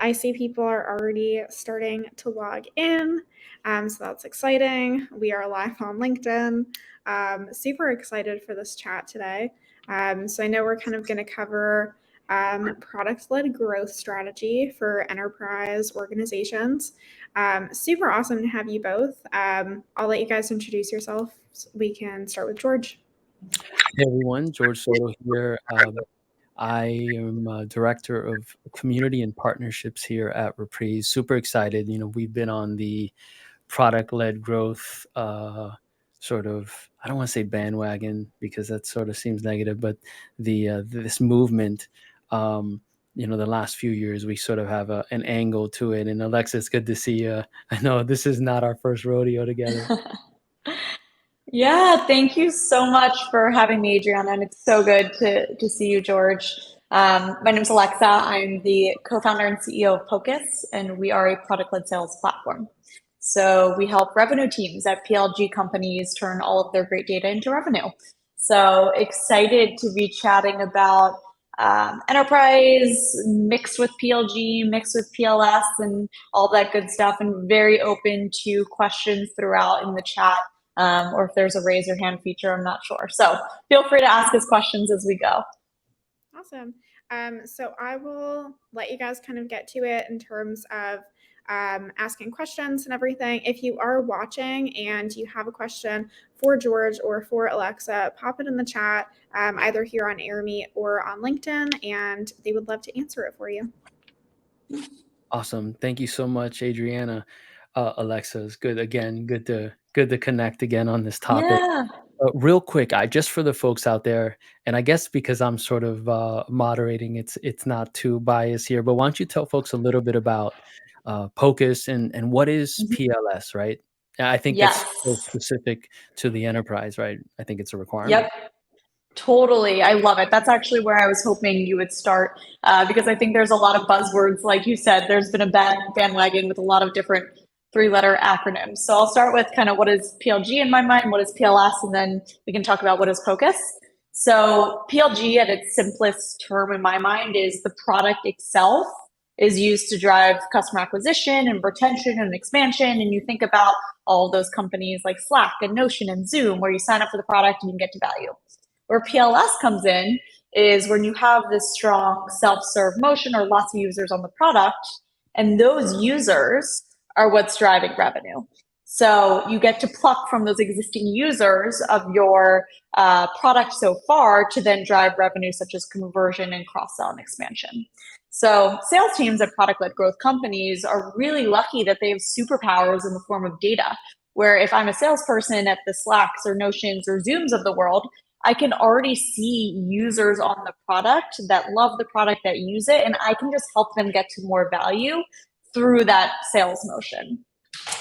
I see people are already starting to log in, so that's exciting. We are live on LinkedIn. Super excited for this chat today. So I know we're kind of going to cover product-led growth strategy for enterprise organizations. Super awesome to have you both. I'll let you guys introduce yourself. We can start with George. Hey everyone, George Soto here. I am Director of Community and Partnerships here at Reprise. Super excited. We've been on the product-led growth sort of, I don't want to say bandwagon because that sort of seems negative, but this movement, the last few years, we sort of have an angle to it. And Alexa, it's good to see you. I know this is not our first rodeo together. Yeah, thank you so much for having me, Adriana, and it's so good to see you, George. My name is Alexa. I'm the co-founder and CEO of Pocus, and we are a product-led sales platform. So we help revenue teams at PLG companies turn all of their great data into revenue. So excited to be chatting about enterprise mixed with PLG, mixed with PLS, and all that good stuff, and very open to questions throughout in the chat. Or if there's a raise your hand feature, I'm not sure. So feel free to ask us questions as we go. Awesome. So I will let you guys kind of get to it in terms of asking questions and everything. If you are watching and you have a question for George or for Alexa, pop it in the chat, either here on AirMeet or on LinkedIn, and they would love to answer it for you. Awesome. Thank you so much, Adriana. Alexa, it's good again. Good to connect again on this topic. Yeah. Real quick, just for the folks out there, and I guess because I'm sort of moderating, it's not too biased here. But why don't you tell folks a little bit about Pocus and what is PLS, right? I think that's so specific to the enterprise, right? I think it's a requirement. Yep. Totally. I love it. That's actually where I was hoping you would start because I think there's a lot of buzzwords. Like you said, there's been a bandwagon with a lot of different three-letter acronyms. So I'll start with kind of what is PLG in my mind, what is PLS, and then we can talk about what is Pocus. So PLG at its simplest term in my mind is the product itself is used to drive customer acquisition and retention and expansion. And you think about all of those companies like Slack and Notion and Zoom, where you sign up for the product and you get to value. Where PLS comes in is when you have this strong self-serve motion or lots of users on the product, and those users are what's driving revenue. So you get to pluck from those existing users of your product so far to then drive revenue such as conversion and cross-sell and expansion. So sales teams at product-led growth companies are really lucky that they have superpowers in the form of data, where if I'm a salesperson at the Slacks or Notions or Zooms of the world, I can already see users on the product that love the product, that use it, and I can just help them get to more value through that sales motion.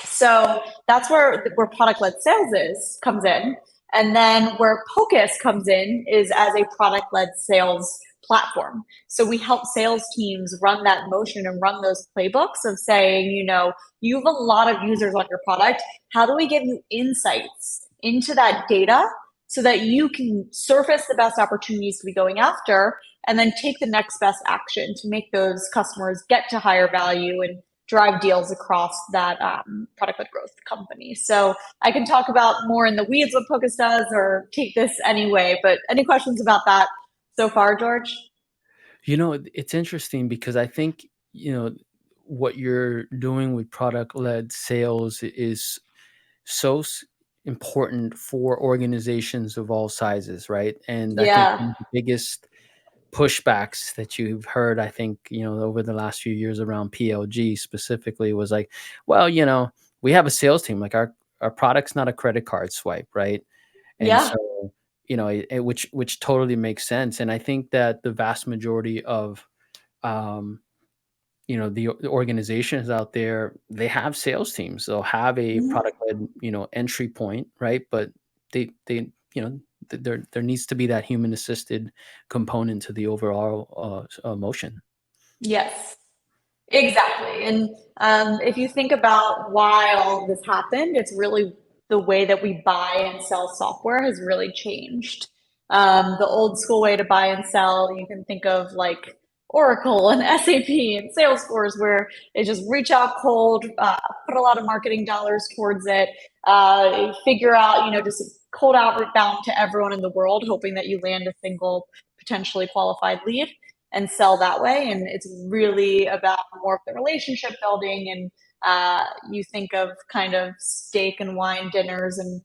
So that's where product-led sales comes in. And then where Pocus comes in is as a product-led sales platform. So we help sales teams run that motion and run those playbooks of saying, you have a lot of users on your product. How do we give you insights into that data so that you can surface the best opportunities to be going after and then take the next best action to make those customers get to higher value and drive deals across that product-led growth company. So I can talk about more in the weeds what Pocus does or take this anyway, but any questions about that so far, George? It's interesting because I think, what you're doing with product-led sales is so important for organizations of all sizes, right? And I think one of the biggest pushbacks that you've heard, I think, over the last few years around PLG specifically was like, well, we have a sales team, like our product's not a credit card swipe, right? And so, which totally makes sense. And I think that the vast majority of the organizations out there, they have sales teams. They'll have a product-led, entry point, right? But there needs to be that human-assisted component to the overall motion. Yes, exactly. And if you think about why all of this happened, it's really the way that we buy and sell software has really changed. The old school way to buy and sell, you can think of like Oracle and SAP and Salesforce, where they just reach out cold, put a lot of marketing dollars towards it, figure out, just cold outbound to everyone in the world, hoping that you land a single potentially qualified lead and sell that way. And it's really about more of the relationship building. And you think of kind of steak and wine dinners and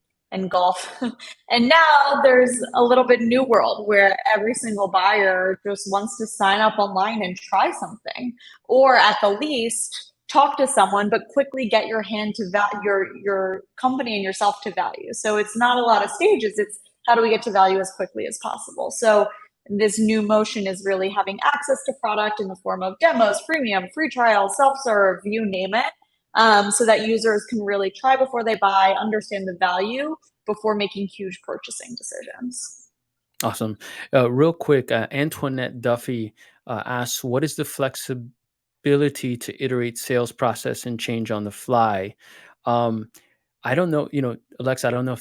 golf. And now there's a little bit new world where every single buyer just wants to sign up online and try something, or at the least talk to someone, but quickly get your hand to your company and yourself to value. So it's not a lot of stages. It's how do we get to value as quickly as possible. So this new motion is really having access to product in the form of demos, freemium, free trial, self-serve, you name it. So that users can really try before they buy, understand the value before making huge purchasing decisions. Awesome. Real quick, Antoinette Duffy asks, what is the flexibility to iterate sales process and change on the fly? I don't know, Alexa, I don't know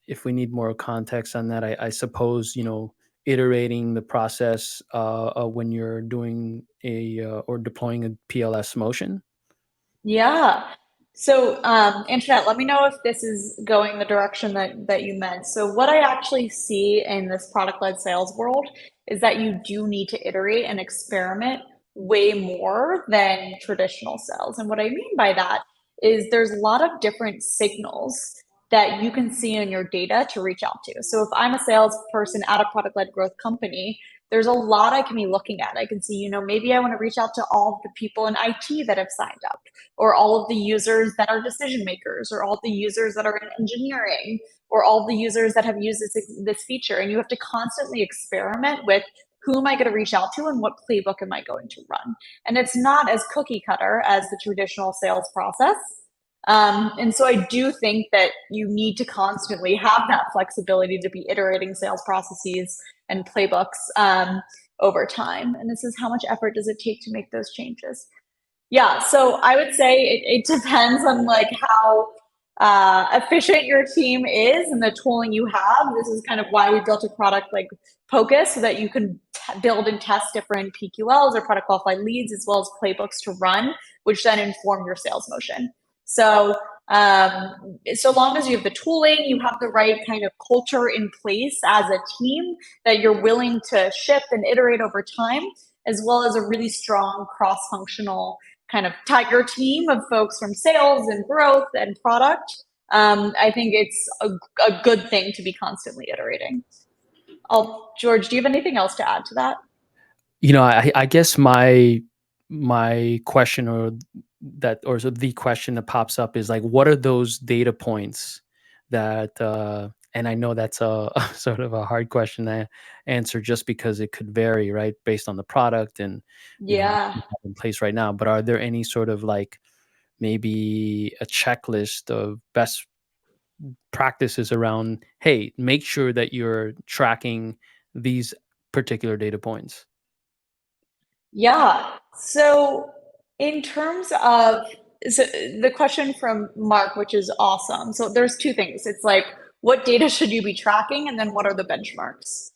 if we need more context on that. I suppose, iterating the process when you're doing or deploying a PLS motion. Yeah. So, Antoinette, let me know if this is going the direction that you meant. So, what I actually see in this product-led sales world is that you do need to iterate and experiment way more than traditional sales. And what I mean by that is there's a lot of different signals that you can see in your data to reach out to. So, if I'm a salesperson at a product-led growth company, there's a lot I can be looking at. I can see, maybe I want to reach out to all of the people in IT that have signed up, or all of the users that are decision makers, or all the users that are in engineering, or all the users that have used this feature. And you have to constantly experiment with who am I going to reach out to and what playbook am I going to run. And it's not as cookie cutter as the traditional sales process. And so I do think that you need to constantly have that flexibility to be iterating sales processes and playbooks over time. And this is how much effort does it take to make those changes? Yeah, so I would say it depends on like how efficient your team is and the tooling you have. This is kind of why we built a product like Focus, so that you can build and test different PQLs or product qualified leads, as well as playbooks to run, which then inform your sales motion. So so long as you have the tooling, you have the right kind of culture in place as a team that you're willing to shift and iterate over time, as well as a really strong cross-functional kind of tiger team of folks from sales and growth and product, I think it's a good thing to be constantly iterating. George, do you have anything else to add to that? I guess my question the question that pops up is like, what are those data points that and I know that's a sort of a hard question to answer, just because it could vary, right, based on the product and Yeah. in place right now. But are there any sort of like maybe a checklist of best practices around, hey, make sure that you're tracking these particular data points? Yeah. So, in terms of the question from Mark, which is awesome. So, there's two things. It's like, what data should you be tracking? And then what are the benchmarks?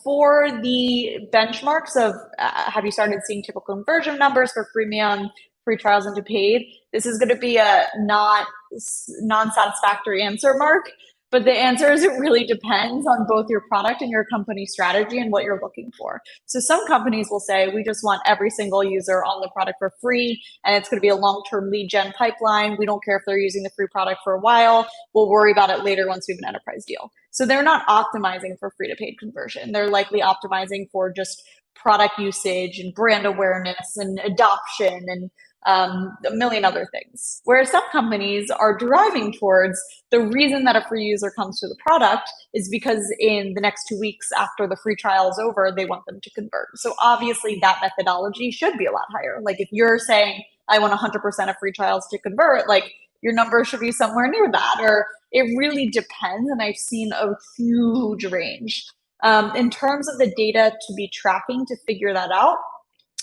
For the benchmarks of have you started seeing typical conversion numbers for freemium, free trials into paid? This is going to be a non-satisfactory answer, Mark. But the answer is it really depends on both your product and your company strategy and what you're looking for. So some companies will say, we just want every single user on the product for free, and it's going to be a long-term lead gen pipeline. We don't care if they're using the free product for a while. We'll worry about it later once we have an enterprise deal. So they're not optimizing for free to paid conversion. They're likely optimizing for just product usage and brand awareness and adoption and a million other things. Whereas some companies are driving towards the reason that a free user comes to the product is because in the next 2 weeks after the free trial is over, they want them to convert. So obviously that methodology should be a lot higher. Like if you're saying, I want 100% of free trials to convert, like your number should be somewhere near that, or it really depends. And I've seen a huge range. In terms of the data to be tracking to figure that out,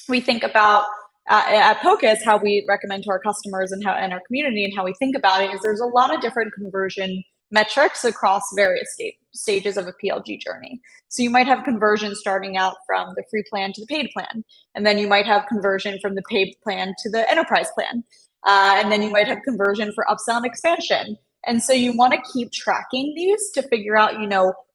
we think about at Focus, how we recommend to our customers and our community and how we think about it is there's a lot of different conversion metrics across various stages of a PLG journey. So you might have conversion starting out from the free plan to the paid plan, and then you might have conversion from the paid plan to the enterprise plan, and then you might have conversion for upsell and expansion. And so you want to keep tracking these to figure out,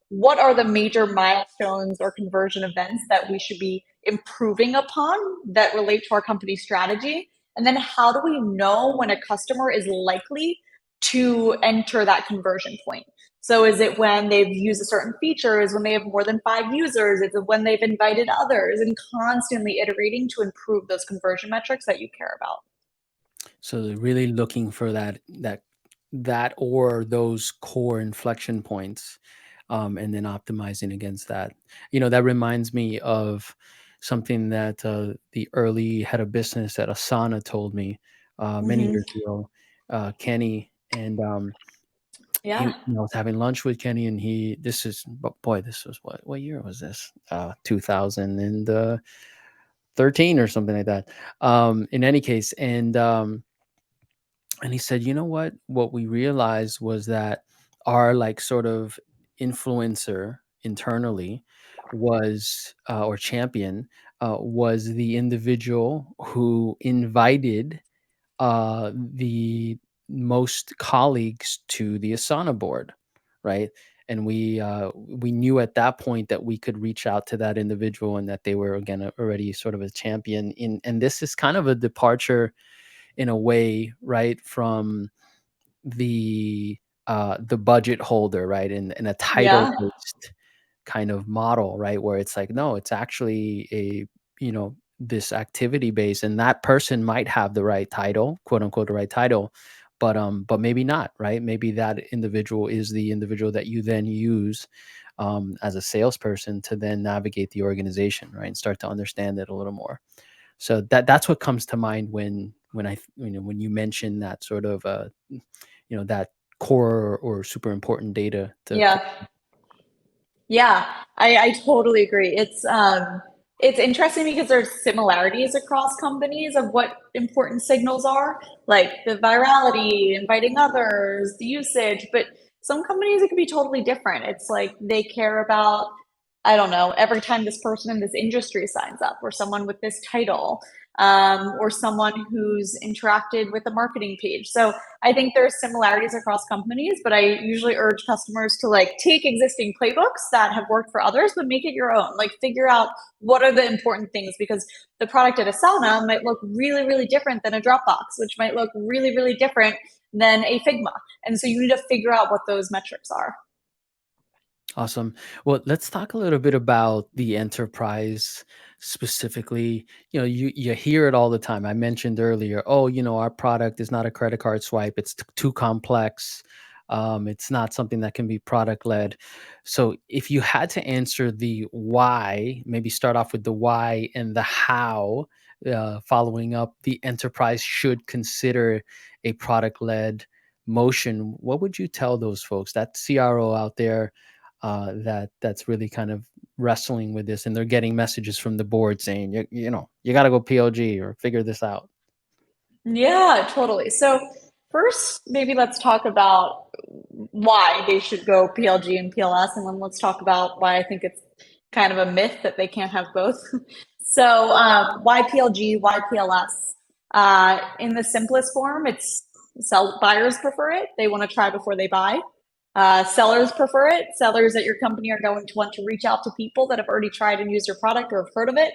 what are the major milestones or conversion events that we should be improving upon that relate to our company strategy? And then how do we know when a customer is likely to enter that conversion point? So is it when they've used a certain feature? Is it when they have more than 5 users? Is it when they've invited others? And constantly iterating to improve those conversion metrics that you care about. So they're really looking for that or those core inflection points, and then optimizing against that. That reminds me of something that the early head of business at Asana told me many Mm-hmm. years ago, Kenny, and Yeah. I was having lunch with Kenny, and this was what year was this? 2013 or something like that. In any case, and he said, you know what we realized was that our like sort of influencer internally was or champion was the individual who invited the most colleagues to the Asana board, right? And we knew at that point that we could reach out to that individual and that they were again already sort of a champion in. And this is kind of a departure in a way, right, from the budget holder, right, in a title Yeah. based kind of model, right, where it's like, no, it's actually this activity base, and that person might have the right title, quote unquote, the right title, but maybe not, right? Maybe that individual is the individual that you then use as a salesperson to then navigate the organization, right, and start to understand it a little more. So that's what comes to mind when you mention that sort of that core or super important data to Yeah. Yeah, I totally agree. It's interesting because there's similarities across companies of what important signals are, like the virality, inviting others, the usage, but some companies it can be totally different. It's like they care about, I don't know, every time this person in this industry signs up, or someone with this title, or someone who's interacted with a marketing page. So I think there's similarities across companies, but I usually urge customers to like take existing playbooks that have worked for others, but make it your own. Like figure out what are the important things, because the product at Asana might look really, really different than a Dropbox, which might look really, really different than a Figma. And so you need to figure out what those metrics are. Awesome. Well, let's talk a little bit about the enterprise specifically. You hear it all the time. I mentioned earlier, oh, our product is not a credit card swipe. It's too complex. It's not something that can be product led. So if you had to answer the why, maybe start off with the why and the how, following up, the enterprise should consider a product led motion. What would you tell those folks, that CRO out there? That's really kind of wrestling with this, and they're getting messages from the board saying, you got to go PLG or figure this out. Yeah, totally. So first, maybe let's talk about why they should go PLG and PLS, and then let's talk about why I think it's kind of a myth that they can't have both. So why PLG? Why PLS? In the simplest form, it's buyers prefer it. They want to try before they buy. Sellers prefer it. Sellers at your company are going to want to reach out to people that have already tried and used your product or have heard of it.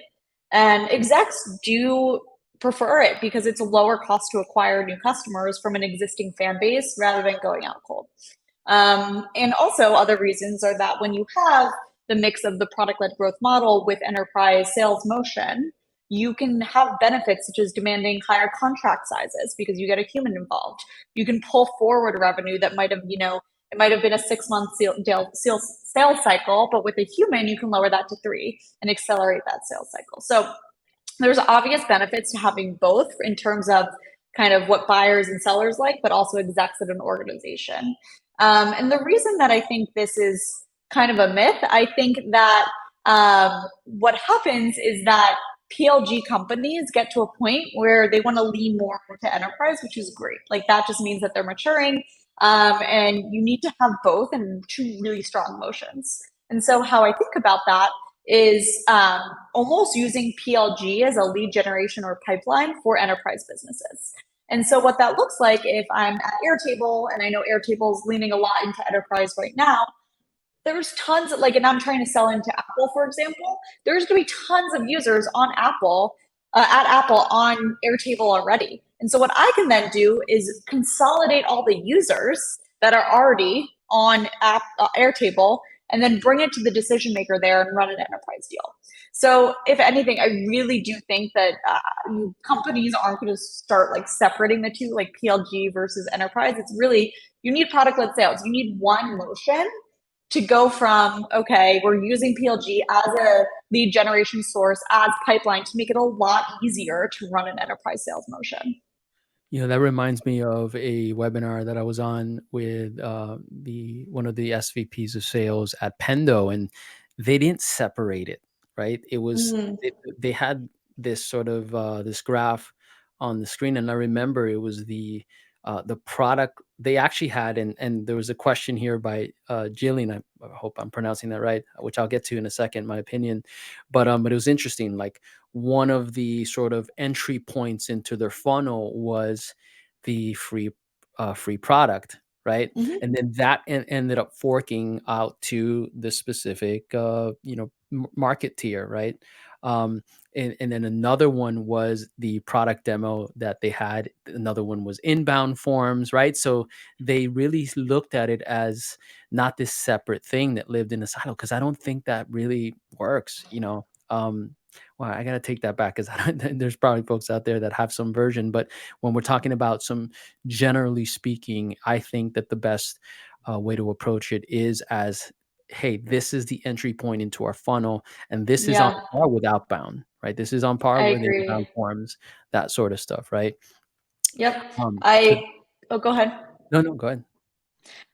And execs do prefer it because it's a lower cost to acquire new customers from an existing fan base rather than going out cold. And also other reasons are that when you have the mix of the product-led growth model with enterprise sales motion, you can have benefits such as demanding higher contract sizes because you get a human involved. You can pull forward revenue that might have, it might have been a 6-month sales cycle, but with a human, you can lower that to 3 and accelerate that sales cycle. So there's obvious benefits to having both in terms of kind of what buyers and sellers like, but also execs at an organization. And the reason that I think this is kind of a myth, I think that what happens is that PLG companies get to a point where they want to lean more into enterprise, which is great. Like that just means that they're maturing. And you need to have both and two really strong motions. And so how I think about that is almost using PLG as a lead generation or pipeline for enterprise businesses. And so what that looks like, if I'm at Airtable, and I know Airtable is leaning a lot into enterprise right now, there's tons of and I'm trying to sell into Apple, for example, there's going to be tons of users on Apple, at Apple on Airtable already. And so what I can then do is consolidate all the users that are already on Airtable and then bring it to the decision maker there and run an enterprise deal. So if anything, I really do think that companies aren't going to start separating the two, like PLG versus enterprise. It's really, you need product-led sales. You need one motion to go from, okay, we're using PLG as a lead generation source, as pipeline, to make it a lot easier to run an enterprise sales motion. That reminds me of a webinar that I was on with one of the SVPs of sales at Pendo, and they didn't separate it, right? It was they had this sort of this graph on the screen, and I remember it was the product they actually had, and there was a question here by Jillian. I hope I'm pronouncing that right, which I'll get to in a second, my opinion. But it was interesting. Like, one of the sort of entry points into their funnel was the free product, right? And then that ended up forking out to the specific market tier, right? And then another one was the product demo that they had. Another one was inbound forms, right? So they really looked at it as not this separate thing that lived in a silo, because I don't think that really works. Well, I got to take that back, because there's probably folks out there that have some version. But when we're talking about some, generally speaking, I think that the best way to approach it is as, hey, this is the entry point into our funnel, and this is on par with outbound, right? This is on par I with agree. inbound forms, that sort of stuff, right? Yep. Go ahead. No, go ahead.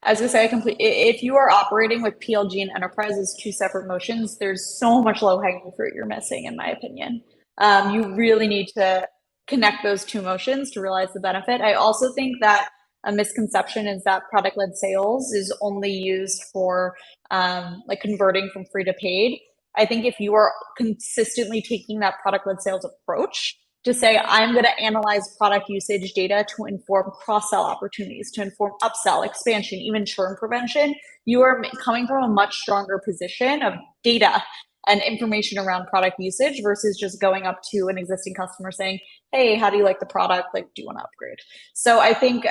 I was gonna say, if you are operating with PLG and enterprise as two separate motions, there's so much low hanging fruit you're missing, in my opinion. You really need to connect those two motions to realize the benefit. I also think that a misconception is that product led sales is only used for converting from free to paid. I think if you are consistently taking that product led sales approach, to say, I'm going to analyze product usage data to inform cross-sell opportunities, to inform upsell, expansion, even churn prevention, you are coming from a much stronger position of data and information around product usage versus just going up to an existing customer saying, hey, how do you like the product? Do you want to upgrade? So I think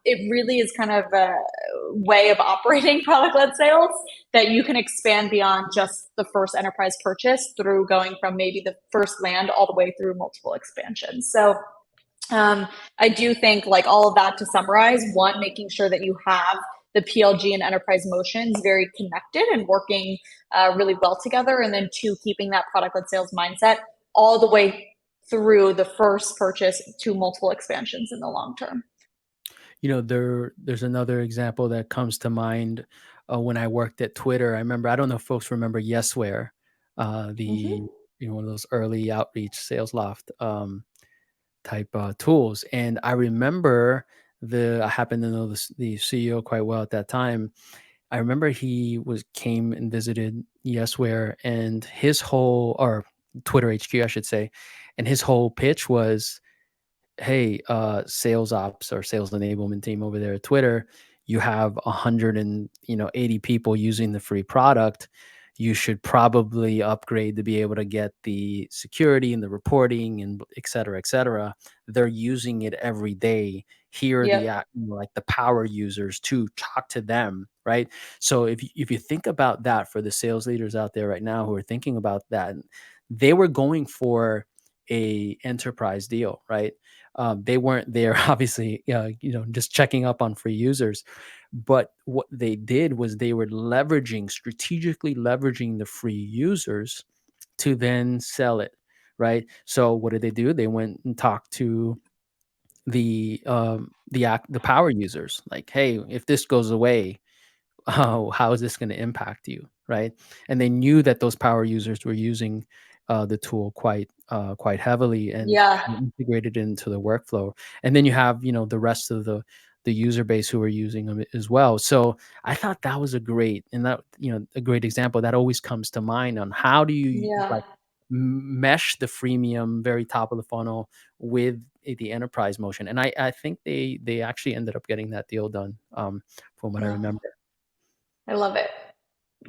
it really is kind of a way of operating product-led sales that you can expand beyond just the first enterprise purchase through going from maybe the first land all the way through multiple expansions. So I do think, all of that to summarize, one, making sure that you have the PLG and enterprise motions very connected and working really well together. And then two, keeping that product-led sales mindset all the way through the first purchase to multiple expansions in the long term. There's another example that comes to mind. When I worked at Twitter, I remember, I don't know if folks remember Yesware, one of those early outreach sales loft type tools. And I remember I happened to know the CEO quite well at that time. I remember he came and visited Yesware, and his whole, or Twitter HQ, I should say, and his whole pitch was, hey, sales ops or sales enablement team over there at Twitter, you have 180 people using the free product. You should probably upgrade to be able to get the security and the reporting and et cetera, et cetera. They're using it every day. Here are the power users, to talk to them, right? So if you think about that, for the sales leaders out there right now who are thinking about that, they were going for a enterprise deal, right? They weren't there, obviously, just checking up on free users. But what they did was they were strategically leveraging the free users to then sell it, right? So what did they do? They went and talked to the power users, like, hey, if this goes away, how is this going to impact you, right? And they knew that those power users were using the tool quite heavily and integrated into the workflow. And then you have the rest of the the user base who are using them as well. So I thought that was a great, and that, a great example that always comes to mind on how do you Yeah. like mesh the freemium very top of the funnel with the enterprise motion. And I think they actually ended up getting that deal done, from what I Yeah. remember. I love it.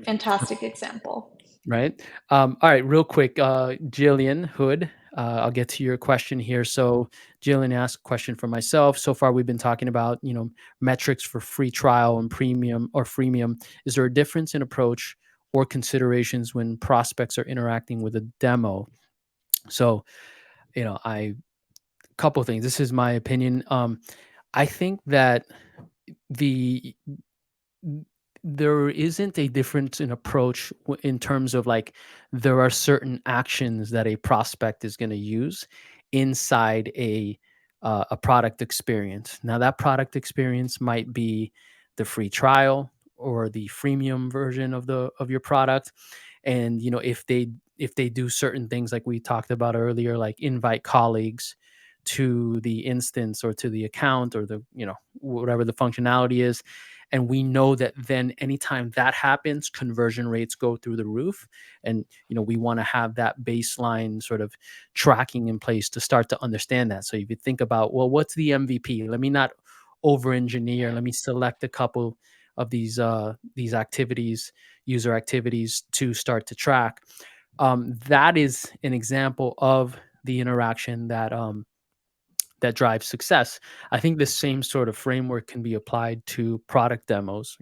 Fantastic example. Right. All right. Real quick, Jillian Hood. I'll get to your question here. So, Jillian asked a question for myself. So far, we've been talking about metrics for free trial and premium or freemium. Is there a difference in approach or considerations when prospects are interacting with a demo? So, I couple of things. This is my opinion. I think that the there isn't a difference in approach in terms of like there are certain actions that a prospect is going to use inside a product experience. Now that product experience might be the free trial or the freemium version of your product. And if they do certain things like we talked about earlier, like invite colleagues to the instance or to the account or the whatever the functionality is, and we know that then anytime that happens, conversion rates go through the roof. And we want to have that baseline sort of tracking in place to start to understand that. So if you think about, well, what's the MVP? Let me not over engineer. Let me select a couple of these activities, user activities, to start to track. That is an example of the interaction that drives success. I think the same sort of framework can be applied to product demos,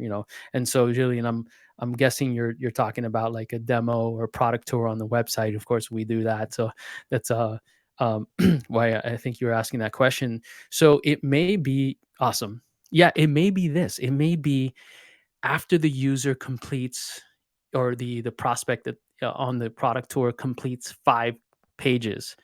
And so, Jillian, I'm guessing you're talking about like a demo or product tour on the website. Of course, we do that. So that's why I think you're asking that question. So it may be awesome. Yeah, it may be this. It may be after the user completes, or the prospect that on the product tour completes 5 pages.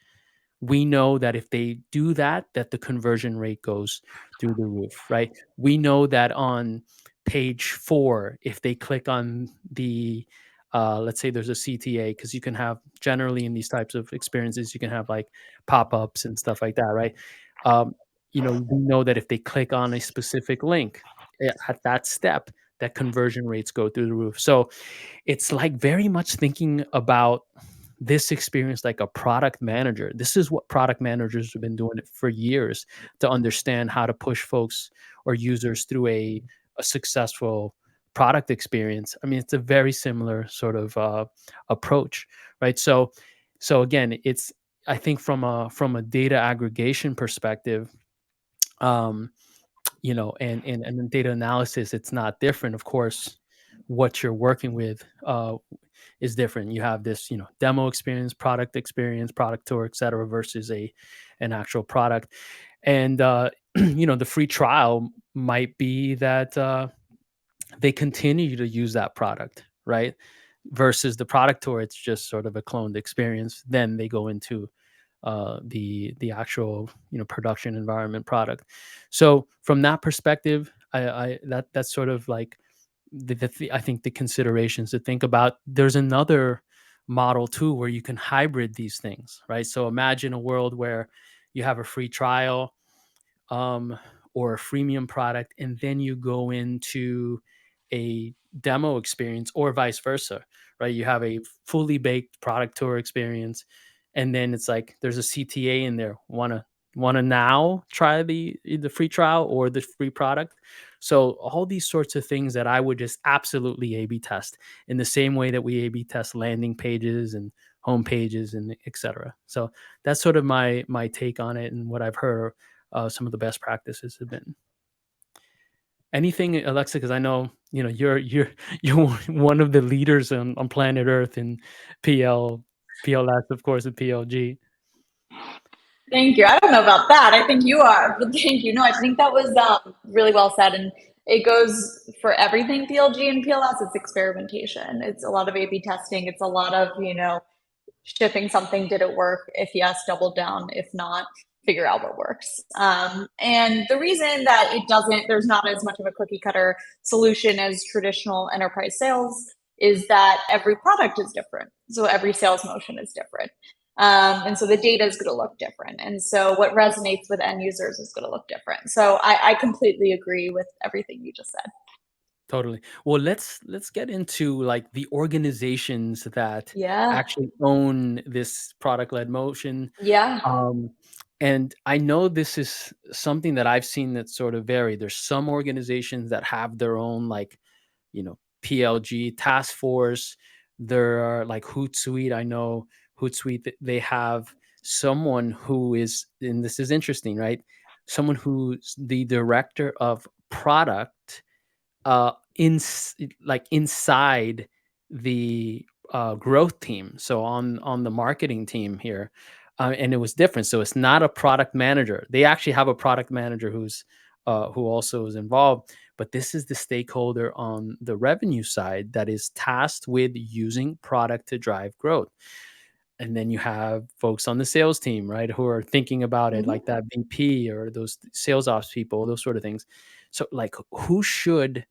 We know that if they do that, that the conversion rate goes through the roof, right? We know that on page 4, if they click on the let's say there's a CTA, because you can have, generally in these types of experiences, you can have like pop-ups and stuff like that, right? um, we know that if they click on a specific link, at that step, that conversion rates go through the roof. So it's like very much thinking about this experience like a product manager. This is what product managers have been doing it for years, to understand how to push folks or users through a successful product experience. I mean, it's a very similar sort of approach, right? So again, it's, I think from a data aggregation perspective, um, and in data analysis, it's not different. Of course, what you're working with is different. You have this, demo experience, product tour, et cetera, versus an actual product. And the free trial might be that they continue to use that product, right? Versus the product tour, it's just sort of a cloned experience. Then they go into the actual production environment product. So from that perspective, that's sort of like I think the considerations to think about. There's another model too where you can hybrid these things, right? So imagine a world where you have a free trial, um, or a freemium product, and then you go into a demo experience, or vice versa, right? You have a fully baked product tour experience, and then it's like there's a CTA in there. Want to now try the free trial or the free product? So all these sorts of things that I would just absolutely A/B test in the same way that we A/B test landing pages and home pages and etc. So that's sort of my take on it, and what I've heard some of the best practices have been. Anything, Alexa? Because I know you're one of the leaders on planet Earth in PLS, of course, and PLG. Thank you. I don't know about that. I think you are, but thank you. No, I think that was really well said. And it goes for everything PLG and PLS. It's experimentation. It's a lot of A/B testing. It's a lot of, shipping something. Did it work? If yes, double down. If not, figure out what works. And the reason that there's not as much of a cookie cutter solution as traditional enterprise sales is that every product is different. So every sales motion is different. And so the data is going to look different. And so what resonates with end users is going to look different. So I completely agree with everything you just said. Totally. Well, let's get into like the organizations that Yeah. actually own this product-led motion. Yeah. Um, and I know this is something that I've seen that sort of vary. There's some organizations that have their own like, PLG task force. There are like Hootsuite. I know Hootsuite, they have someone who is, and this is interesting, right? Someone who's the director of product in like inside the growth team, so on the marketing team here. And it was different, so it's not a product manager. They actually have a product manager who also is involved, but this is the stakeholder on the revenue side that is tasked with using product to drive growth. And then you have folks on the sales team, right, who are thinking about it, Mhm. like that VP or those sales ops people, those sort of things. So like who should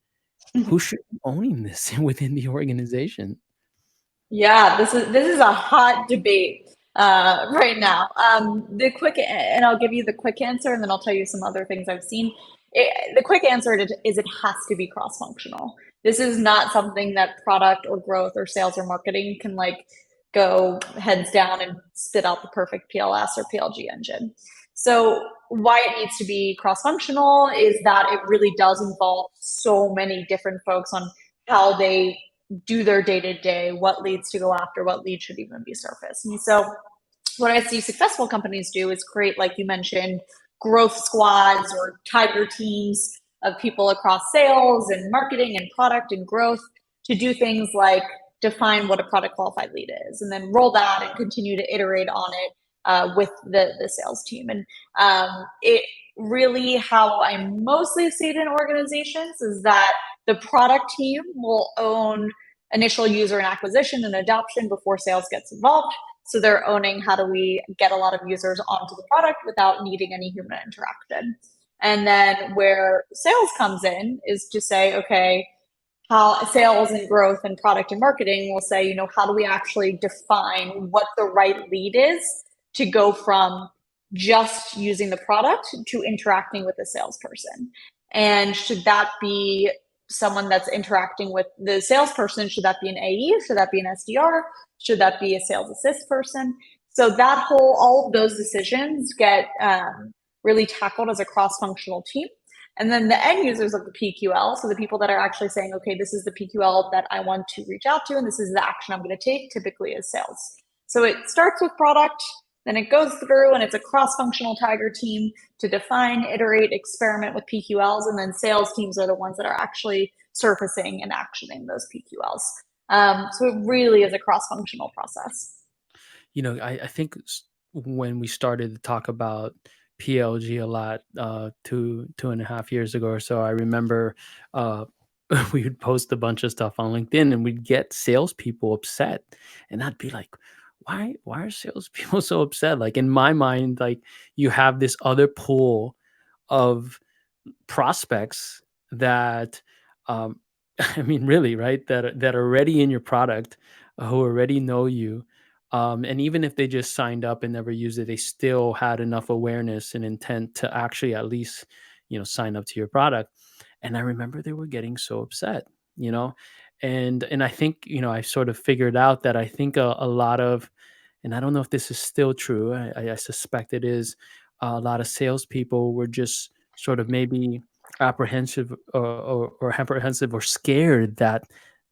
be owning this within the organization? Yeah, this is a hot debate right now. And I'll give you the quick answer, and then I'll tell you some other things I've seen. The quick answer is it has to be cross-functional. This is not something that product or growth or sales or marketing can like go heads down and spit out the perfect PLS or PLG engine. So why it needs to be cross-functional is that it really does involve so many different folks on how they do their day to day, what leads to go after, what leads should even be surfaced. And so, what I see successful companies do is create, like you mentioned, growth squads or tiger teams of people across sales and marketing and product and growth to do things like define what a product qualified lead is and then roll that and continue to iterate on it with the sales team. And it really, how I mostly see it in organizations is that the product team will own initial user and acquisition and adoption before sales gets involved. So they're owning how do we get a lot of users onto the product without needing any human interaction. And then where sales comes in is to say, okay, how sales and growth and product and marketing will say, how do we actually define what the right lead is to go from just using the product to interacting with a salesperson? And should that be someone that's interacting with the salesperson? Should that be an AE? Should that be an SDR? Should that be a sales assist person? So all of those decisions get really tackled as a cross-functional team. And then the end users of the PQL, so the people that are actually saying, okay, this is the PQL that I want to reach out to, and this is the action I'm going to take, typically is sales. So it starts with product, then it goes through, and it's a cross-functional tiger team to define, iterate, experiment with PQLs, and then sales teams are the ones that are actually surfacing and actioning those PQLs. So it really is a cross-functional process. I think when we started to talk about PLG a lot 2.5 years ago or so, I remember we would post a bunch of stuff on LinkedIn and we'd get salespeople upset, and I'd be like, why are salespeople so upset? Like in my mind, like you have this other pool of prospects that I mean, really, right, that are already in your product, who already know you, and even if they just signed up and never used it, they still had enough awareness and intent to actually at least sign up to your product. And I remember they were getting so upset, you know and I think I sort of figured out that I think a lot of, and I don't know if this is still true, I suspect it is, a lot of salespeople were just sort of maybe apprehensive, or apprehensive or scared that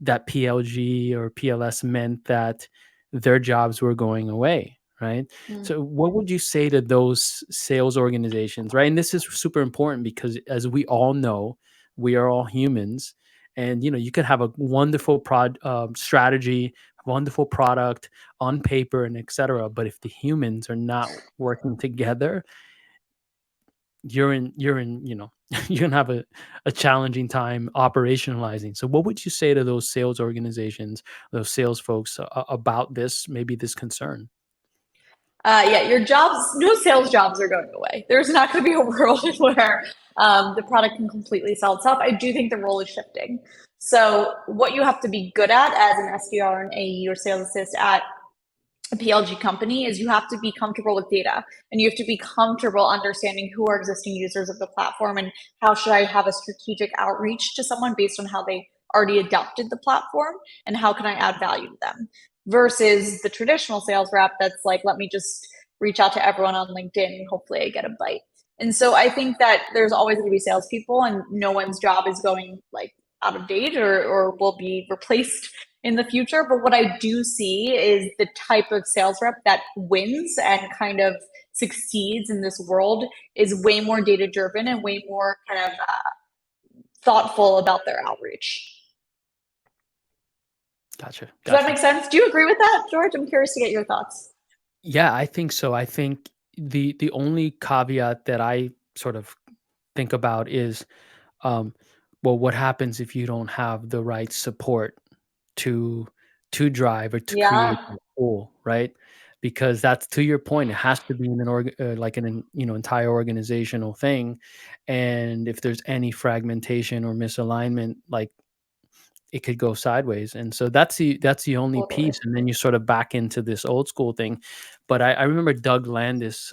PLG or PLS meant that their jobs were going away, right? Mm. So what would you say to those sales organizations, right? And this is super important because as we all know, we are all humans, and you could have a wonderful strategy, wonderful product on paper and etc. But if the humans are not working together, you're in you're gonna have a challenging time operationalizing. So what would you say to those sales organizations, those sales folks, about this concern? Yeah, no sales jobs are going away. There's not going to be a world where the product can completely sell itself. I do think the role is shifting. So what you have to be good at as an SDR, an AE, or sales assist at a PLG company is you have to be comfortable with data, and you have to be comfortable understanding who are existing users of the platform and how should I have a strategic outreach to someone based on how they already adopted the platform and how can I add value to them, versus the traditional sales rep that's like, let me just reach out to everyone on LinkedIn and hopefully I get a bite. And so I think that there's always going to be salespeople, and no one's job is going like out of date or will be replaced in the future. But what I do see is the type of sales rep that wins and kind of succeeds in this world is way more data driven and way more kind of thoughtful about their outreach. Gotcha. Does that make sense? Do you agree with that, George? I'm curious to get your thoughts. Yeah, I think so. I think the only caveat that I sort of think about is, um, well, what happens if you don't have the right support to drive or to create Yeah, that pool, right? Because that's, to your point, it has to be in an like entire organizational thing, and if there's any fragmentation or misalignment, like, it could go sideways. And so that's the only totally. piece, and then you sort of back into this old school thing. But I remember Doug Landis,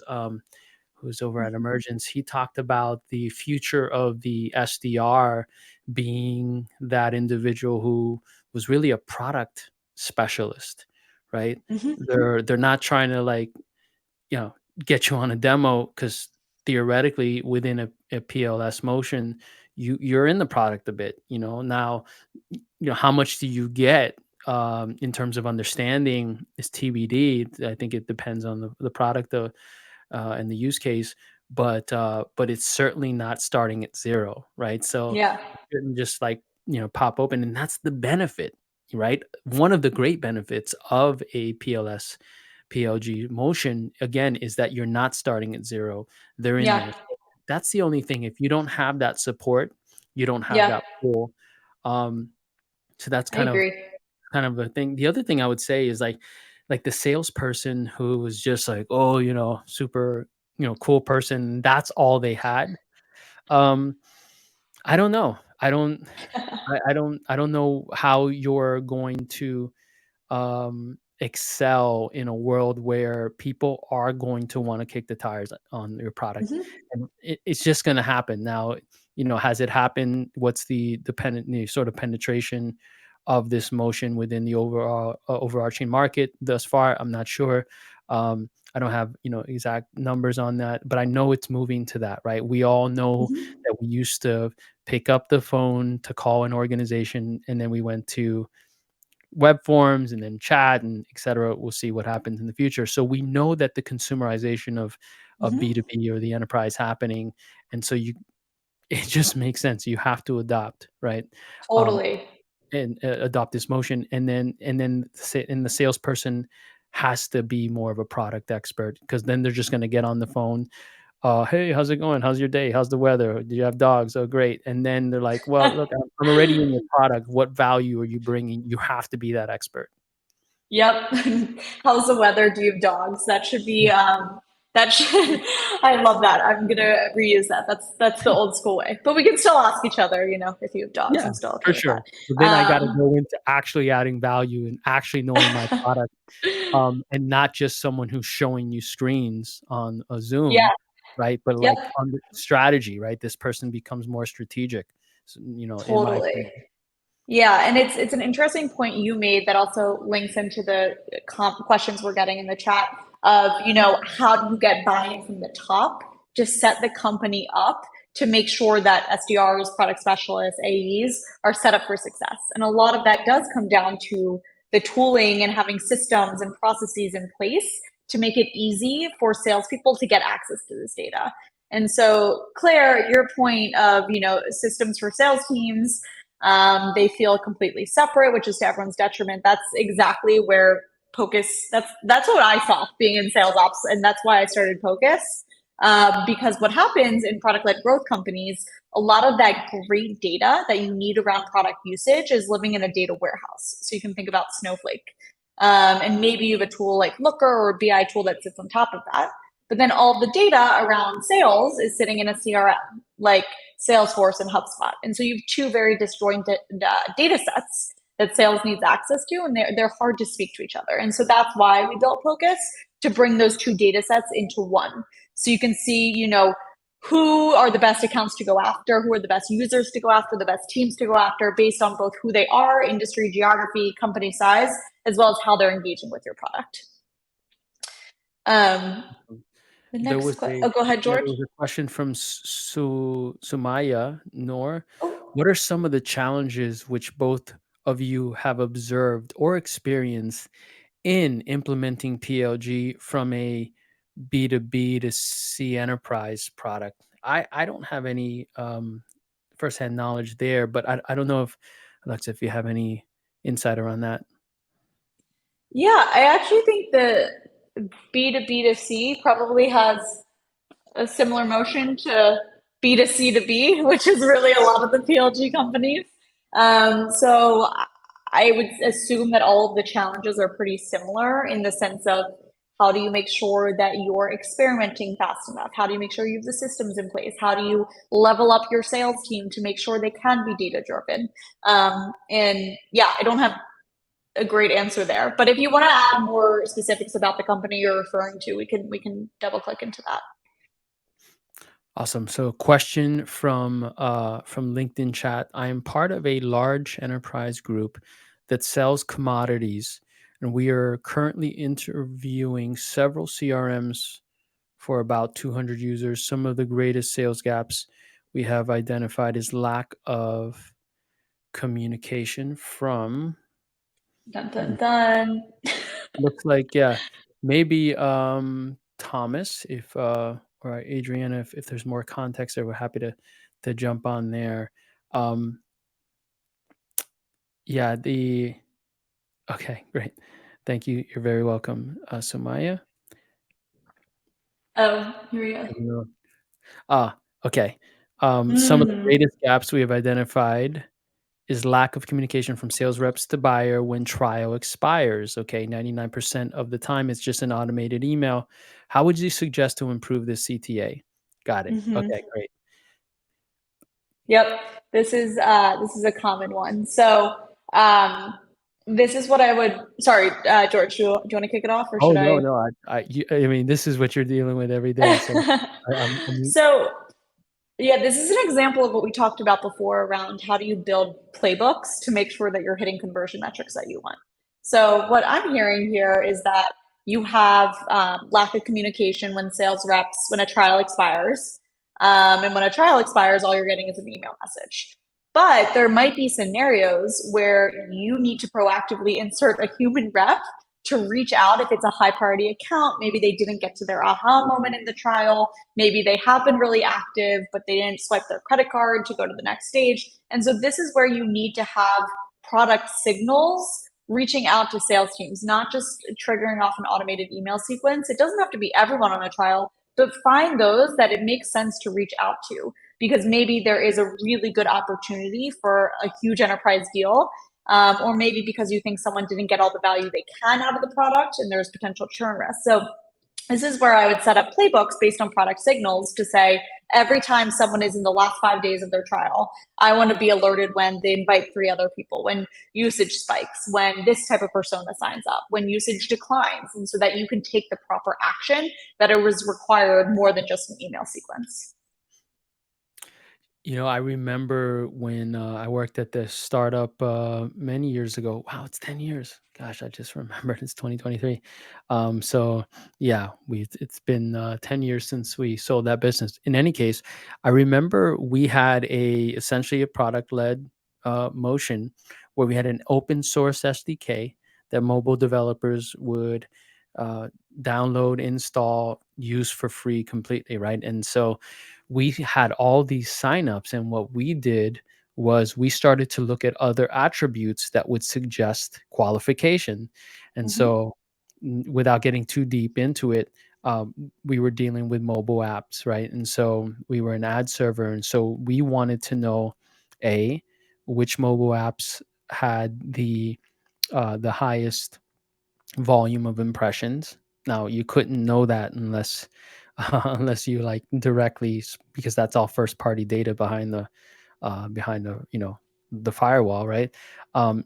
who's over at Mhm. Emergence, he talked about the future of the SDR being that individual who was really a product specialist, right? Mhm. They're not trying to, like, get you on a demo, because theoretically within a PLS motion, you're in the product a bit. Now, how much do you get, in terms of understanding is TBD. I think it depends on the product, and the use case, but it's certainly not starting at zero, right? So Yeah. it shouldn't just, like, pop open, and that's the benefit, right? One of the great benefits of a PLS PLG motion, again, is that you're not starting at zero. They're in Yeah. there. So that's the only thing. If you don't have that support, you don't have Yeah. that pull. Um, so that's I agree. kind of a thing. The other thing I would say is, like the salesperson who was just like, oh, super, cool person. That's all they had. Um, I don't know. I don't know how you're going to excel in a world where people are going to want to kick the tires on your product, Mhm. and it's just going to happen. Now, has it happened? What's the sort of penetration of this motion within the overall overarching market thus far? I'm not sure. I don't have exact numbers on that, but I know it's moving to that, right? We all know Mhm. that we used to pick up the phone to call an organization, and then we went to web forms and then chat and et cetera. We'll see what happens in the future. So we know that the consumerization of Mhm. B2B or the enterprise happening. And so it just makes sense. You have to adopt, right? Um, Totally. and adopt this motion. And the salesperson has to be more of a product expert, because then they're just going to get on the phone. Hey, how's it going? How's your day? How's the weather? Do you have dogs? Oh, great. And then they're like, well, look, I'm already in your product. What value are you bringing? You have to be that expert. Yep. How's the weather? Do you have dogs? That should be that should I love that. I'm gonna reuse that. That's the old school way. But we can still ask each other, if you have dogs. Yeah, I'm still for okay with sure. that. But then I got to Um go into actually adding value and actually knowing my product, and not just someone who's showing you screens on a yeah, Zoom, right? But yep, like on the strategy, right? This person becomes more strategic, in my totally. opinion. Yeah, and it's an interesting point you made that also links into the questions we're getting in the chat of, how do you get buy-in from the top to set the company up to make sure that SDRs, product specialists, AEs are set up for success. And a lot of that does come down to the tooling and having systems and processes in place to make it easy for salespeople to get access to this data. And so, Claire, your point of, systems for sales teams, they feel completely separate, which is to everyone's detriment. That's exactly where Pocus. That's what I saw being in sales ops, and that's why I started Pocus. Because what happens in product-led growth companies, a lot of that great data that you need around product usage is living in a data warehouse. So you can think about Snowflake, and maybe you have a tool like Looker or a BI tool that sits on top of that. But then all the data around sales is sitting in a CRM, like Salesforce and HubSpot. And so you have two very disjointed data sets that sales needs access to, and they're hard to speak to each other. And so that's why we built Focus, to bring those two data sets into one. So you can see, who are the best accounts to go after, who are the best users to go after, the best teams to go after, based on both who they are, industry, geography, company size, as well as how they're engaging with your product. The next question. Oh, go ahead, George. There was a question from Sumaya Noor. Oh. What are some of the challenges which both of you have observed or experienced in implementing PLG from a B2B to C enterprise product? I don't have any firsthand knowledge there, but I don't know if, Alexa, if you have any insight around that. Yeah, I actually think the B2B2C probably has a similar motion to B2C2B, which is really a lot of the PLG companies. So I would assume that all of the challenges are pretty similar, in the sense of, how do you make sure that you're experimenting fast enough? How do you make sure you have the systems in place? How do you level up your sales team to make sure they can be data driven? And yeah, I don't have a great answer there, but if you want to add more specifics about the company you're referring to, we can double click into that. Awesome. So, question from LinkedIn chat. I am part of a large enterprise group that sells commodities, and we are currently interviewing several CRMs for about 200 users. Some of the greatest sales gaps we have identified is lack of communication from. Dun dun dun. Looks like, maybe Thomas, if or Adriana, if there's more context there, we're happy to jump on there. Okay, great. Thank you. You're very welcome, Sumaya. Oh, here we go. Okay. Some of the greatest gaps we have identified is lack of communication from sales reps to buyer when trial expires. Okay, 99% of the time it's just an automated email. How would you suggest to improve this CTA? Got it. Okay, great. Yep, this is a common one. So this is what I would. Sorry, George, do you want to kick it off, or should I? No. I mean, this is what you're dealing with every day. So, So yeah, this is an example of what we talked about before, around how do you build playbooks to make sure that you're hitting conversion metrics that you want. So what I'm hearing here is that you have lack of communication when a trial expires. And when a trial expires, all you're getting is an email message. But there might be scenarios where you need to proactively insert a human rep to reach out if it's a high priority account. Maybe they didn't get to their aha moment in the trial. Maybe they have been really active, but they didn't swipe their credit card to go to the next stage. And so this is where you need to have product signals reaching out to sales teams, not just triggering off an automated email sequence. It doesn't have to be everyone on a trial, but find those that it makes sense to reach out to, because maybe there is a really good opportunity for a huge enterprise deal. Or maybe because you think someone didn't get all the value they can out of the product and there's potential churn risk. So this is where I would set up playbooks based on product signals to say, every time someone is in the last 5 days of their trial, I want to be alerted when they invite 3 other people, when usage spikes, when this type of persona signs up, when usage declines, and so that you can take the proper action that it was required, more than just an email sequence. I remember when I worked at this startup many years ago. Wow, it's 10 years. Gosh, I just remembered it's 2023. So yeah, it's been 10 years since we sold that business. In any case, I remember we had essentially a product-led motion where we had an open source SDK that mobile developers would download, install, use for free completely, right? And so we had all these signups, and what we did was we started to look at other attributes that would suggest qualification. And so, without getting too deep into it, we were dealing with mobile apps, right? And so we were an ad server, and so we wanted to know which mobile apps had the highest volume of impressions. Now, you couldn't know that unless unless you like directly, because that's all first party data behind the the firewall, right?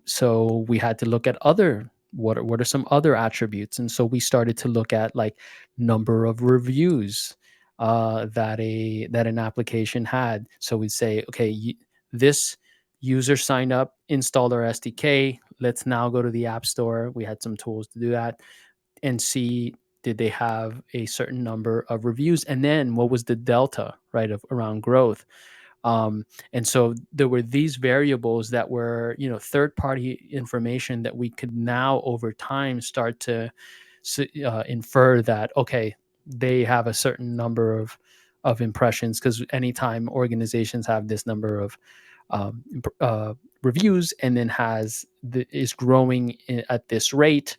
So we had to look at other what are some other attributes, and so we started to look at like number of reviews that an application had. So we'd say, okay, this user signed up, installed our SDK. Let's now go to the App Store. We had some tools to do that and see, did they have a certain number of reviews, and then what was the delta, right, of around growth. And so there were these variables that were, third party information that we could now over time start to infer that, okay, they have a certain number of impressions, because anytime organizations have this number of reviews and then is growing at this rate,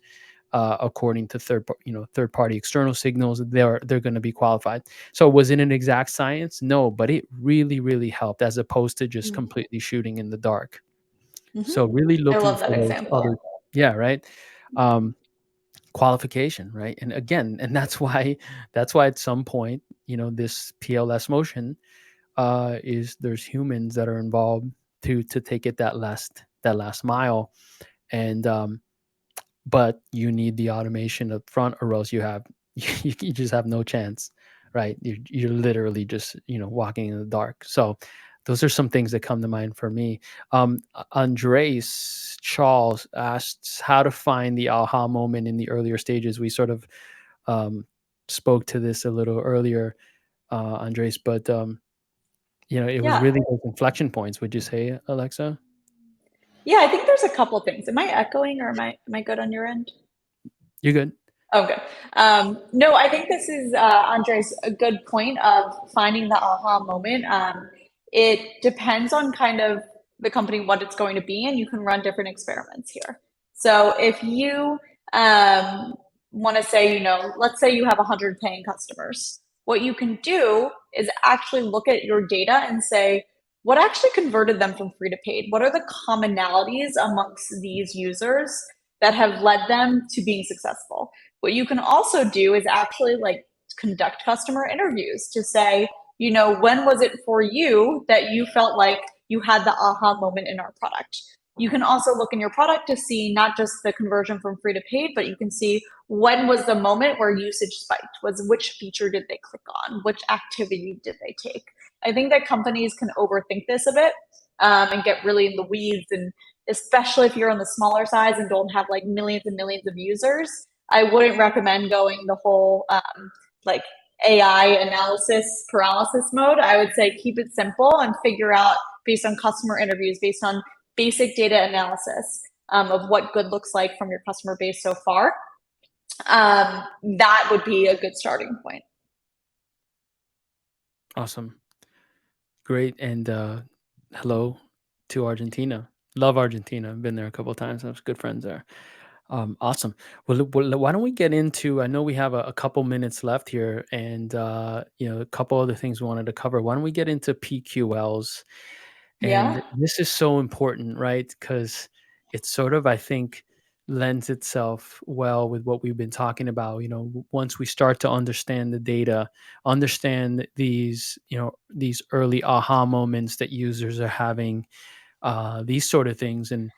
according to third party external signals, they're going to be qualified. So was it an exact science? No, but it really, really helped, as opposed to just completely shooting in the dark. So really I looking love that for those example. right. Qualification, right? And again, and that's why at some point, this PLS motion is there's humans that are involved to take it that last mile. And but you need the automation up front, or else you just have no chance, right? You're literally just walking in the dark. So those are some things that come to mind for me. Andres Charles asks how to find the aha moment in the earlier stages. We sort of spoke to this a little earlier, Andres, but it was Yeah. really those inflection points. Would you say, Alexa? Yeah, I think there's a couple things. Am I echoing, or am I good on your end? You're good. Oh, good. No, I think this is, Andres, a good point of finding the aha moment. It depends on kind of the company, what it's going to be, and you can run different experiments here. So if you want to say, let's say you have 100 paying customers, what you can do is actually look at your data and say, what actually converted them from free to paid? What are the commonalities amongst these users that have led them to being successful? What you can also do is actually like conduct customer interviews to say, when was it for you that you felt like you had the aha moment in our product? You can also look in your product to see not just the conversion from free to paid, but you can see when was the moment where usage spiked, was which feature did they click on, which activity did they take. I think that companies can overthink this a bit and get really in the weeds, and especially if you're on the smaller size and don't have like millions and millions of users, I wouldn't recommend going the whole like AI analysis paralysis mode. I would say keep it simple and figure out based on customer interviews, based on basic data analysis of what good looks like from your customer base so far. That would be a good starting point. Awesome. Great. And hello to Argentina. Love Argentina. I've been there a couple of times. I have good friends there. Awesome. Well, why don't we get into? I know we have a couple minutes left here, and a couple other things we wanted to cover. Why don't we get into PQLs? And Yeah. this is so important, right? Because it's sort of, I think, lends itself well with what we've been talking about. Once we start to understand the data, understand these early aha moments that users are having, these sort of things, and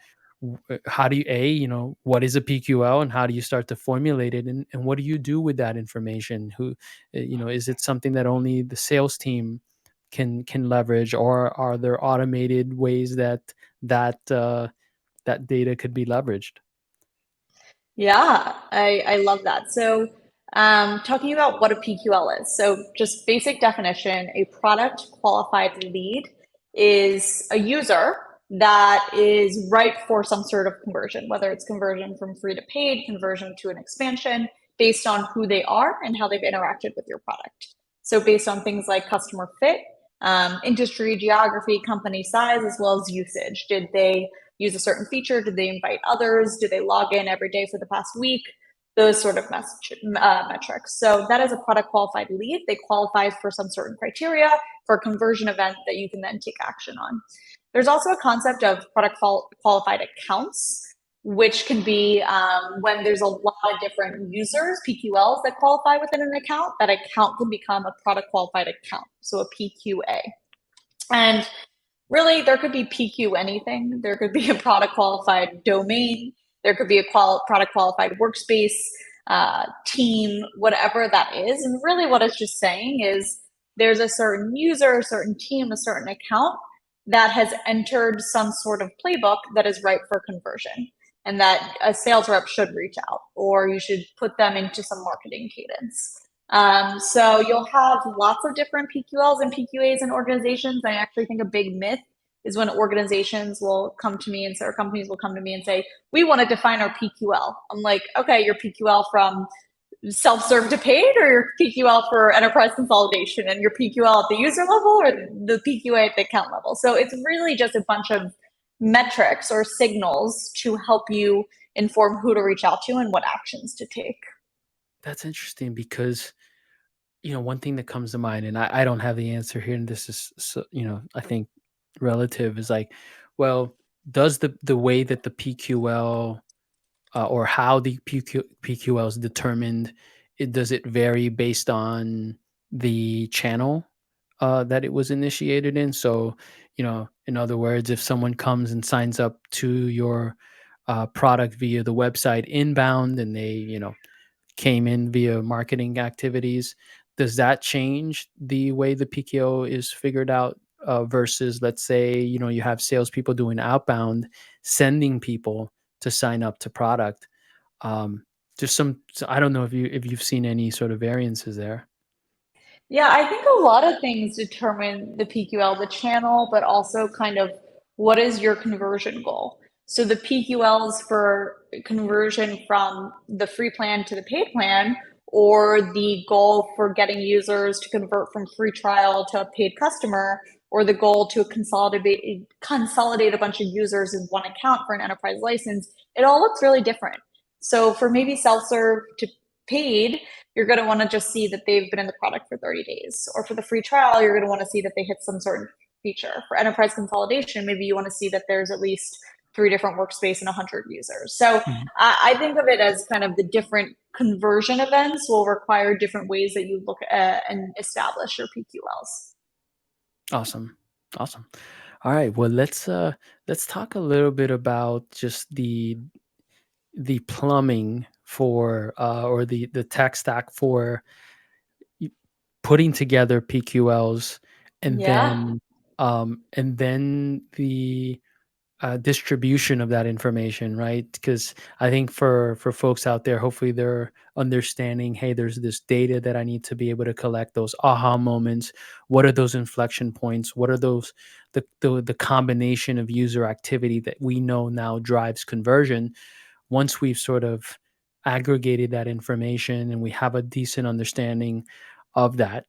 how do you what is a PQL, and how do you start to formulate it, and what do you do with that information? Is it something that only the sales team can leverage, or are there automated ways that data could be leveraged? Yeah, I love that. So, talking about what a PQL is. So, just basic definition, a product qualified lead is a user that is ripe for some sort of conversion, whether it's conversion from free to paid, conversion to an expansion, based on who they are and how they've interacted with your product. So, based on things like customer fit, industry, geography, company size, as well as usage. Did they use a certain feature? Did they invite others? Do they log in every day for the past week? Those sort of metrics. So that is a product qualified lead. They qualify for some certain criteria for a conversion event that you can then take action on. There's also a concept of product qualified accounts, which can be when there's a lot of different users, PQLs, that qualify within an account. That account can become a product qualified account, so a PQA. And Really, there could be PQ anything. There could be a product qualified domain. There could be a product qualified workspace, team, whatever that is. And really, what it's just saying is there's a certain user, a certain team, a certain account that has entered some sort of playbook that is ripe for conversion, and that a sales rep should reach out, or you should put them into some marketing cadence. So you'll have lots of different PQLs and PQAs in organizations. I actually think a big myth is when organizations will come to me and say, or companies will come to me and say, we want to define our PQL. I'm like, okay, your PQL from self-serve to paid, or your PQL for enterprise consolidation, and your PQL at the user level, or the PQA at the account level. So it's really just a bunch of metrics or signals to help you inform who to reach out to and what actions to take. That's interesting because, one thing that comes to mind, and I don't have the answer here, and this is, I think relative, is like, well, does the way that the PQL or how the PQL is determined, does it vary based on the channel that it was initiated in? So, in other words, if someone comes and signs up to your product via the website inbound, and they, came in via marketing activities, does that change the way the PKO is figured out versus, let's say, you have salespeople doing outbound, sending people to sign up to product? There's so I don't know if you've seen any sort of variances there. Yeah, I think a lot of things determine the PQL, the channel, but also kind of what is your conversion goal. So the PQLs for conversion from the free plan to the paid plan, or the goal for getting users to convert from free trial to a paid customer, or the goal to consolidate a bunch of users in one account for an enterprise license, it all looks really different. So for maybe self-serve to paid, you're going to want to just see that they've been in the product for 30 days. Or for the free trial, you're going to want to see that they hit some certain feature. For enterprise consolidation, maybe you want to see that there's at least 3 different workspace and 100 users. So Mhm. I think of it as kind of the different conversion events will require different ways that you look at and establish your PQLs. Awesome. Awesome. All right. Well, let's talk a little bit about just the plumbing for or the tech stack for y- putting together PQLs, and Yeah. then the distribution of that information, right? Because I think for folks out there, hopefully they're understanding, hey, there's this data that I need to be able to collect, those aha moments. What are those inflection points? What are those the combination of user activity that we know now drives conversion? Once we've sort of aggregated that information and we have a decent understanding of that,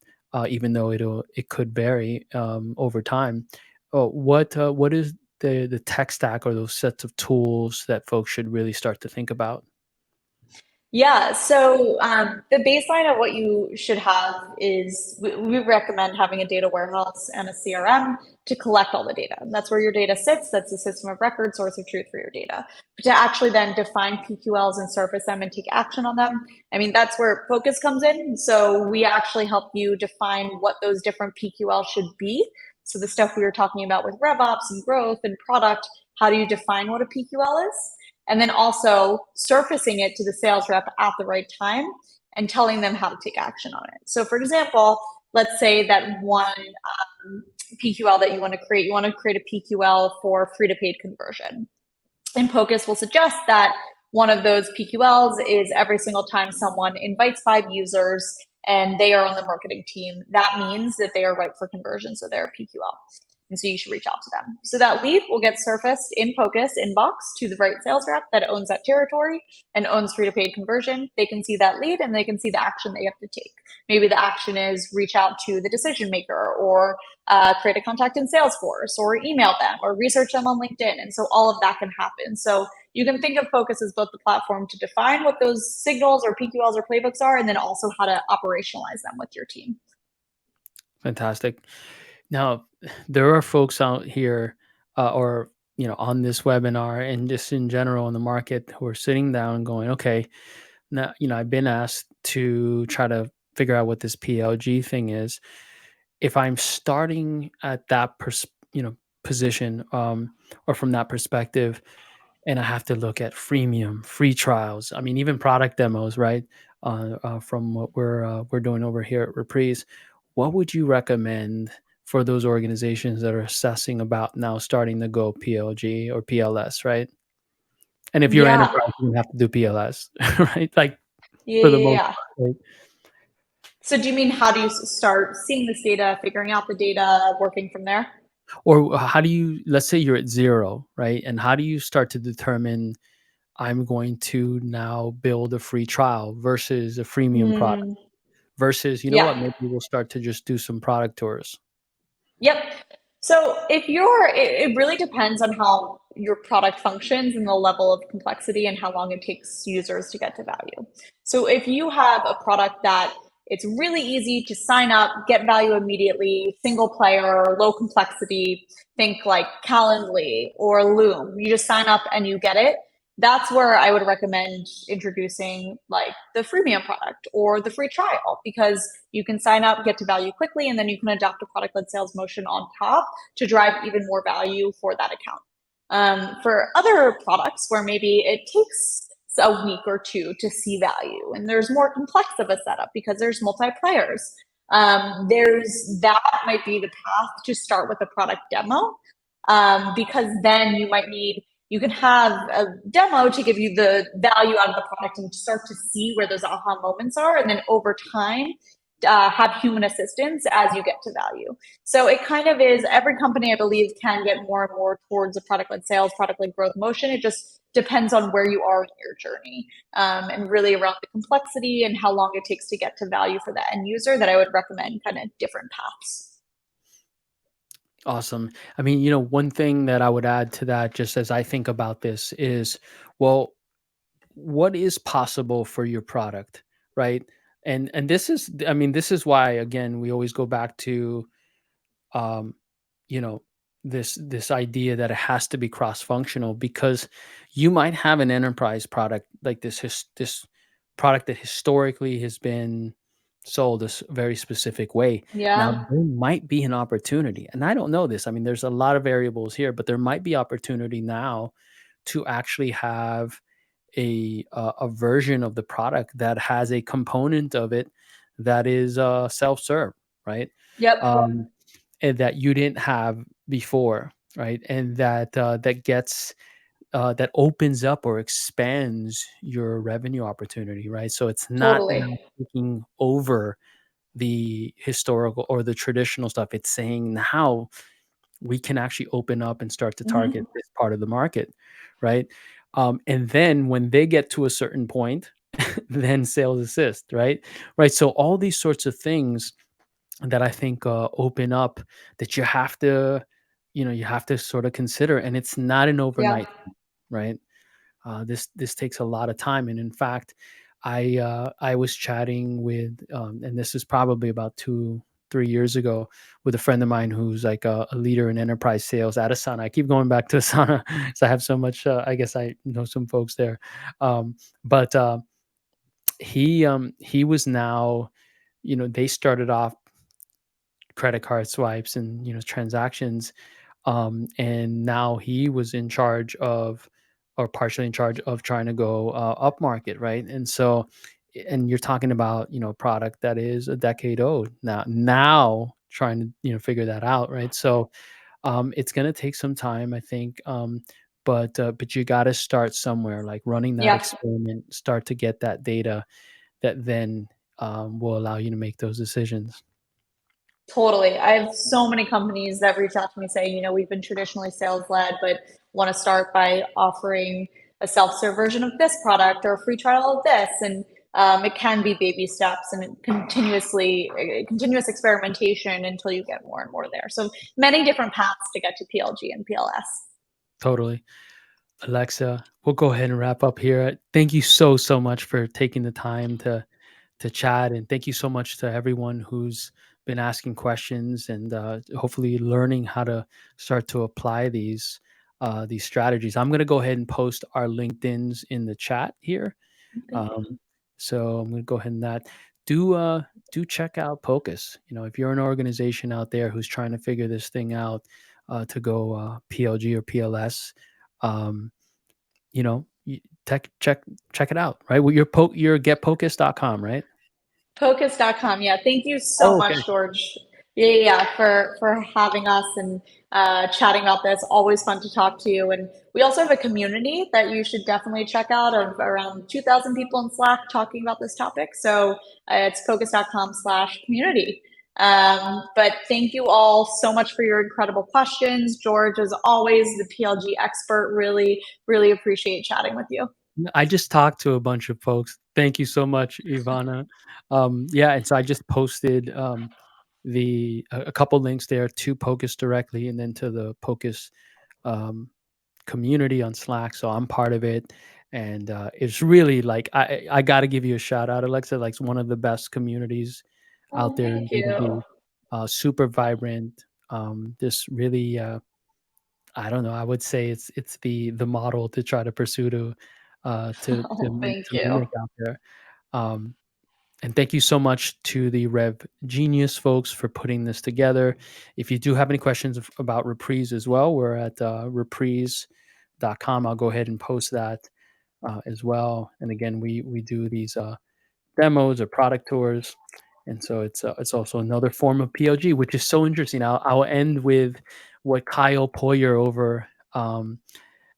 even though it could vary over time, what is the tech stack or those sets of tools that folks should really start to think about? Yeah, so the baseline of what you should have is we recommend having a data warehouse and a CRM to collect all the data. And that's where your data sits. That's the system of record, source of truth for your data. But to actually then define PQLs and surface them and take action on them, I mean, that's where focus comes in. So we actually help you define what those different PQLs should be. So the stuff we were talking about with RevOps and growth and product, how do you define what a PQL is? And then also surfacing it to the sales rep at the right time and telling them how to take action on it. So, for example, let's say that one PQL that you want to create a PQL for free to paid conversion. And POCUS will suggest that one of those PQLs is every single time someone invites 5 users and they are on the marketing team, that means that they are ripe for conversion, so they're a PQL. And so you should reach out to them. So that lead will get surfaced in POCUS inbox to the right sales rep that owns that territory and owns free to paid conversion. They can see that lead and they can see the action they have to take. Maybe the action is reach out to the decision maker, or create a contact in Salesforce, or email them, or research them on LinkedIn. And so all of that can happen. So you can think of POCUS as both the platform to define what those signals or PQLs or playbooks are, and then also how to operationalize them with your team. Fantastic. Now, there are folks out here, or on this webinar and just in general in the market, who are sitting down and going, okay, now I've been asked to try to figure out what this PLG thing is. If I'm starting at that position, or from that perspective, and I have to look at freemium, free trials. I mean, even product demos, right? From what we're doing over here at Reprise, what would you recommend for those organizations that are assessing about now starting to go PLG or PLS, right? And if you're Yeah. enterprise, you have to do PLS, right? Like Yeah, for the yeah, most yeah. part, right? So do you mean how do you start seeing this data, figuring out the data, working from there? Or how do you, let's say you're at zero, right? And how do you start to determine I'm going to now build a free trial versus a freemium product Mm, versus, you know what, yeah. maybe we'll start to just do some product tours. Yep. So if it really depends on how your product functions and the level of complexity and how long it takes users to get to value. So if you have a product that it's really easy to sign up, get value immediately, single player, low complexity, think like Calendly or Loom, you just sign up and you get it. That's where I would recommend introducing like the freemium product or the free trial because you can sign up, get to value quickly, and then you can adopt a product led sales motion on top to drive even more value for that account. For other products where maybe it takes a week or two to see value and there's more complex of a setup because there's multi players, there's that might be the path to start with a product demo because then you can have a demo to give you the value out of the product and start to see where those aha moments are. And then over time, have human assistance as you get to value. So it kind of is every company, I believe, can get more and more towards a product led sales, product led growth motion. It just depends on where you are in your journey and really around the complexity and how long it takes to get to value for the end user that I would recommend kind of different paths. Awesome. I mean, one thing that I would add to that, just as I think about this, is, well, what is possible for your product, right? And this is, I mean, this is why, again, we always go back to, um, you know, this idea that it has to be cross functional, because you might have an enterprise product like this product that historically has been sold very specific way. Now Yeah. there might be an opportunity, and I don't know this. I mean, there's a lot of variables here, but there might be opportunity now to actually have a version of the product that has a component of it that is self-serve, right? Yep. Um, and that you didn't have before, right? And that opens up or expands your revenue opportunity, right? So it's not now Totally. taking over the historical or the traditional stuff. It's saying now we can actually open up and start to target Mhm. this part of the market, right? And then when they get to a certain point, then sales assist, right? Right. So all these sorts of things that I think open up that you have to sort of consider, and it's not an Yeah. overnight thing, right? This takes a lot of time, and in fact, I was chatting with, and this is probably about 2-3 years ago, with a friend of mine who's like a leader in enterprise sales at Asana. I keep going back to Asana because I have so much. I guess I know some folks there, but he was now, they started off credit card swipes and transactions, and now he was in charge of, or partially in charge of, trying to go up market, right? And so, and you're talking about a product that is a decade old now trying to figure that out, right? So it's going to take some time, I think, but you got to start somewhere, like running that Yeah. experiment, start to get that data that then will allow you to make those decisions. Totally. I have so many companies that reach out to me saying, we've been traditionally sales led, but want to start by offering a self serve version of this product or a free trial of this. And it can be baby steps and continuous experimentation until you get more and more there. So many different paths to get to PLG and PLS. Totally. Alexa, we'll go ahead and wrap up here. Thank you so much for taking the time to chat, and thank you so much to everyone who's been asking questions and hopefully learning how to start to apply these strategies. I'm going to go ahead and post our LinkedIn's in the chat here. Um, so I'm going to go ahead and that do do check out Pocus. If you're an organization out there who's trying to figure this thing out, to go PLG or PLS, um, check it out, right? Well, you're getpocus.com, right? Pocus.com. Yeah, thank you so Oh, much, okay. George. Yeah, for having us and chatting about this. Always fun to talk to you. And we also have a community that you should definitely check out of around 2,000 people in Slack talking about this topic. So it's pocus.com/community. But thank you all so much for your incredible questions. George, as always, the PLG expert. Really, really appreciate chatting with you. I just talked to a bunch of folks. Thank you so much, Ivana. Yeah, and so I just posted a couple links there to Pocus directly, and then to the Pocus um, community on Slack. So I'm part of it, and it's really like I got to give you a shout out, Alexa. Like, it's one of the best communities out Oh, there in thank you. B2B. Super vibrant. Just really, I don't know. I would say it's the model to try to pursue Oh, thank to you. mimic out there. Um, and thank you so much to the Rev Genius folks for putting this together. If you do have any questions about Reprise as well, we're at reprise.com. I'll go ahead and post that as well. And again, we do these demos or product tours. And so it's also another form of PLG, which is so interesting. I'll end with what Kyle Poyer over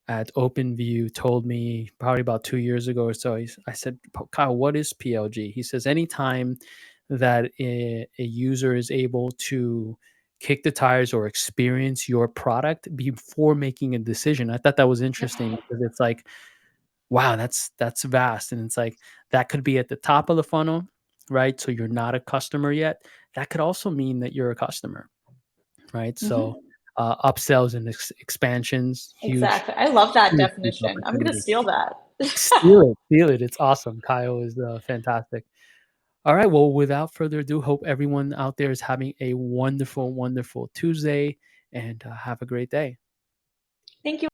at OpenView told me probably about 2 years ago or so. I said, Kyle, what is PLG? He says, anytime that a user is able to kick the tires or experience your product before making a decision. I thought that was interesting because it's like, wow, that's vast. And it's like that could be at the top of the funnel, right? So you're not a customer yet. That could also mean that you're a customer, right? So Mhm. upsells and expansions, huge, Exactly. I love that huge, huge definition. I'm going to opportunity. steal that. Steal it. It's awesome. Kyle is fantastic. All right. Well, without further ado, hope everyone out there is having a wonderful, wonderful Tuesday, and have a great day. Thank you.